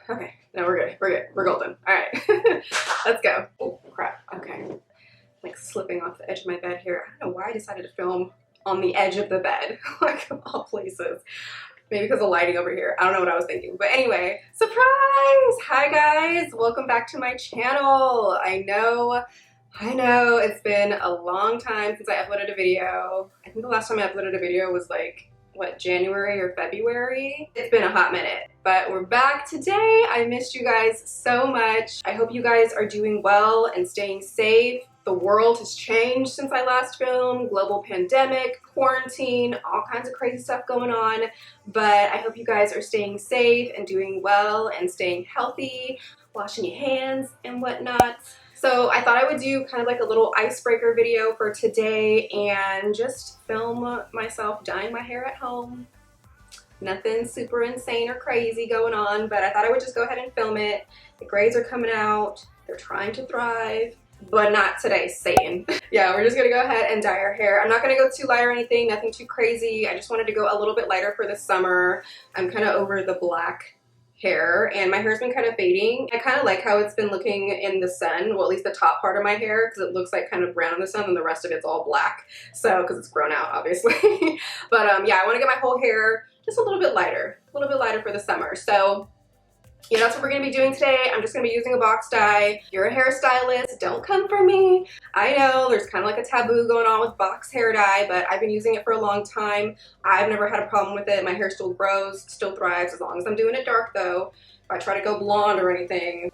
Okay, no, we're good. We're good. We're golden. All right, let's go. Oh, crap. Okay. Like slipping off the edge of my bed here. I don't know why I decided to film on the edge of the bed, like of all places. Maybe because of lighting over here. I don't know what I was thinking. But anyway, surprise! Hi guys, welcome back to my channel. I know it's been a long time since I uploaded a video. I think the last time I uploaded a video was like, what, January or February? It's been a hot minute, but we're back today. I missed you guys so much. I hope you guys are doing well and staying safe. The world has changed since I last filmed. Global pandemic, quarantine, all kinds of crazy stuff going on. But I hope you guys are staying safe and doing well and staying healthy, washing your hands and whatnot. So I thought I would do kind of like a little icebreaker video for today and just film myself dyeing my hair at home. Nothing super insane or crazy going on, but I thought I would just go ahead and film it. The grades are coming out. They're trying to thrive. But not today, Satan. Yeah, we're just gonna go ahead and dye our hair. I'm not gonna go too light or anything, nothing too crazy. I just wanted to go a little bit lighter for the summer. I'm kind of over the black hair and my hair's been kind of fading. I kind of like how it's been looking in the sun, well at least the top part of my hair, because it looks like kind of brown in the sun and the rest of it's all black. So, because it's grown out obviously. But yeah, I want to get my whole hair just a little bit lighter for the summer. So yeah, that's what we're going to be doing today. I'm just going to be using a box dye. If you're a hairstylist, don't come for me. I know there's kind of like a taboo going on with box hair dye, but I've been using it for a long time. I've never had a problem with it. My hair still grows, still thrives, as long as I'm doing it dark though. If I try to go blonde or anything,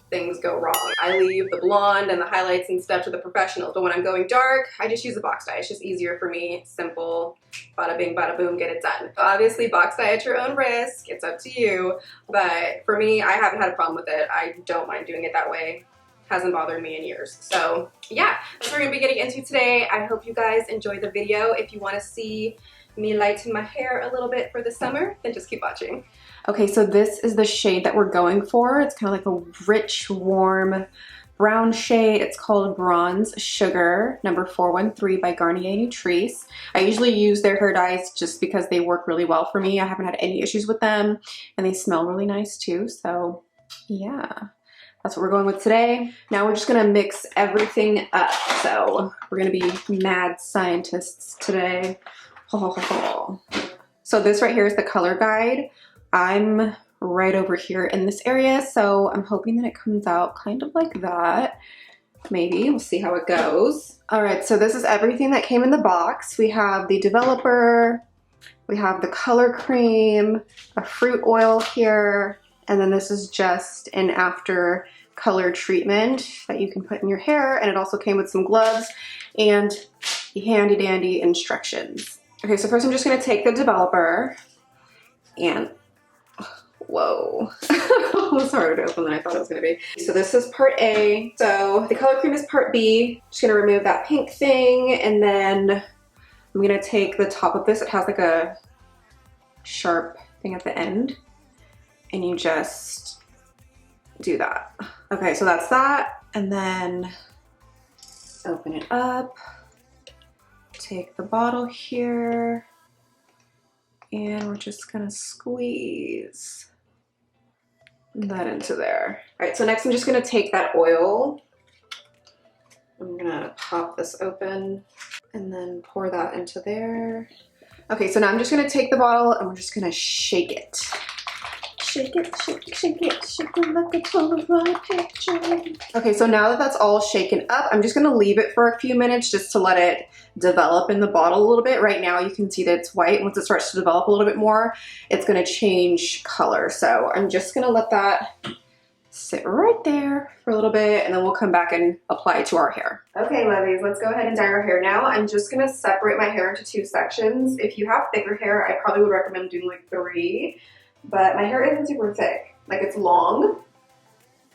things go wrong. I leave the blonde and the highlights and stuff to the professionals, but when I'm going dark, I just use a box dye. It's just easier for me, simple, bada bing, bada boom, get it done. Obviously, box dye at your own risk, it's up to you, but for me, I haven't had a problem with it. I don't mind doing it that way. Hasn't bothered me in years. So yeah, that's what we're gonna be getting into today. I hope you guys enjoy the video. If you wanna see me lighten my hair a little bit for the summer, then just keep watching. Okay, so this is the shade that we're going for. It's kind of like a rich, warm brown shade. It's called Bronze Sugar, number 413 by Garnier Nutrisse. I usually use their hair dyes just because they work really well for me. I haven't had any issues with them, and they smell really nice too. So yeah, that's what we're going with today. Now we're just gonna mix everything up. So we're gonna be mad scientists today. So this right here is the color guide. I'm right over here in this area, so I'm hoping that it comes out kind of like that. Maybe, we'll see how it goes. All right, so this is everything that came in the box. We have the developer, we have the color cream, a fruit oil here, and then this is just an after color treatment that you can put in your hair, and it also came with some gloves and the handy dandy instructions. Okay, so first I'm just gonna take the developer and whoa, it was harder to open than I thought it was gonna be. So this is part A. So the color cream is part B. Just gonna remove that pink thing, and then I'm gonna take the top of this. It has like a sharp thing at the end, and you just do that. Okay, so that's that, and then open it up. Take the bottle here, and we're just gonna squeeze that into there. All right, so next I'm just gonna take that oil. I'm gonna pop this open and then pour that into there. Okay, so now I'm just gonna take the bottle and we're just gonna shake it. Shake it, shake it, shake it, shake it like a Polaroid picture. Okay, so now that that's all shaken up, I'm just gonna leave it for a few minutes just to let it develop in the bottle a little bit. Right now you can see that it's white. Once it starts to develop a little bit more, it's gonna change color. So I'm just gonna let that sit right there for a little bit, and then we'll come back and apply it to our hair. Okay, lovies, let's go ahead and dye our hair now. I'm just gonna separate my hair into 2 sections. If you have thicker hair, I probably would recommend doing like 3. But my hair isn't super thick. Like, it's long.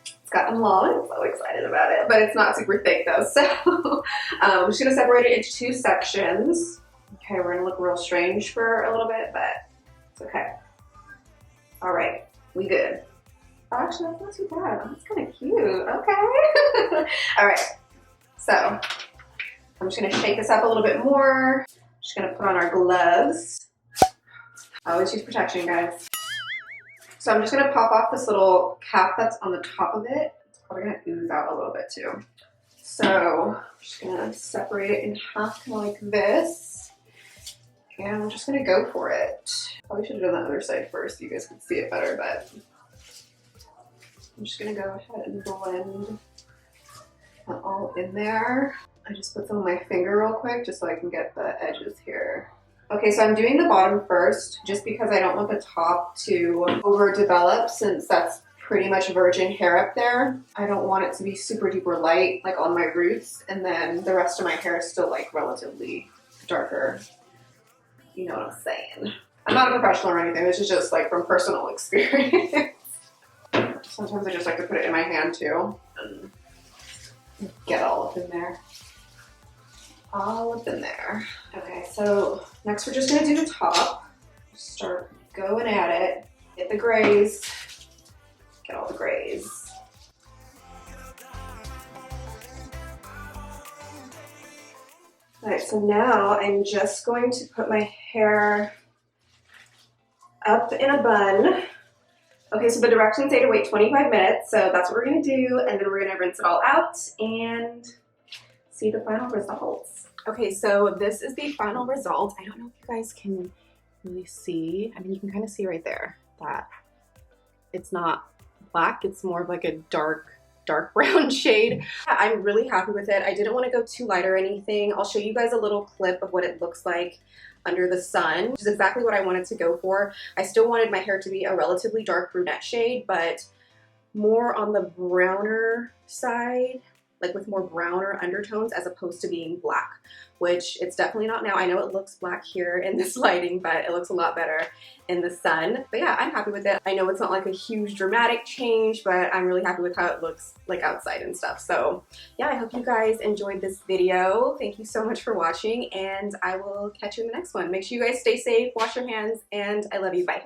It's gotten long. I'm so excited about it. But it's not super thick though. So I'm just gonna separate it into 2 sections. Okay, we're gonna look real strange for a little bit, but it's okay. All right, we good. Oh, actually, that's not too bad. Oh, that's kind of cute. Okay. All right. So I'm just gonna shake this up a little bit more. Just gonna put on our gloves. Always use protection, guys. So I'm just gonna pop off this little cap that's on the top of it. It's probably gonna ooze out a little bit too. So I'm just gonna separate it in half like this. And I'm just gonna go for it. Probably should have done the other side first so you guys could see it better, but I'm just gonna go ahead and blend that all in there. I just put some on my finger real quick just so I can get the edges here. Okay, so I'm doing the bottom first just because I don't want the top to overdevelop since that's pretty much virgin hair up there. I don't want it to be super duper light like on my roots, and then the rest of my hair is still like relatively darker. You know what I'm saying? I'm not a professional or anything, this is just like from personal experience. Sometimes I just like to put it in my hand too and get all up in there. All up in there. Okay, so next we're just gonna do the top. Start going at it. Get the grays. Get all the grays. All right, so now I'm just going to put my hair up in a bun. Okay, so the directions say to wait 25 minutes, so that's what we're gonna do, and then we're gonna rinse it all out and see the final results. Okay, so this is the final result. I don't know if you guys can really see. I mean, you can kind of see right there that it's not black, it's more of like a dark brown shade. I'm really happy with it. I didn't want to go too light or anything. I'll show you guys a little clip of what it looks like under the sun, which is exactly what I wanted to go for. I still wanted my hair to be a relatively dark brunette shade, but more on the browner side, like with more browner undertones as opposed to being black, which it's definitely not now. I know it looks black here in this lighting, but it looks a lot better in the sun. But yeah, I'm happy with it. I know it's not like a huge dramatic change, but I'm really happy with how it looks like outside and stuff. So yeah, I hope you guys enjoyed this video. Thank you so much for watching, and I will catch you in the next one. Make sure you guys stay safe, wash your hands, and I love you. Bye.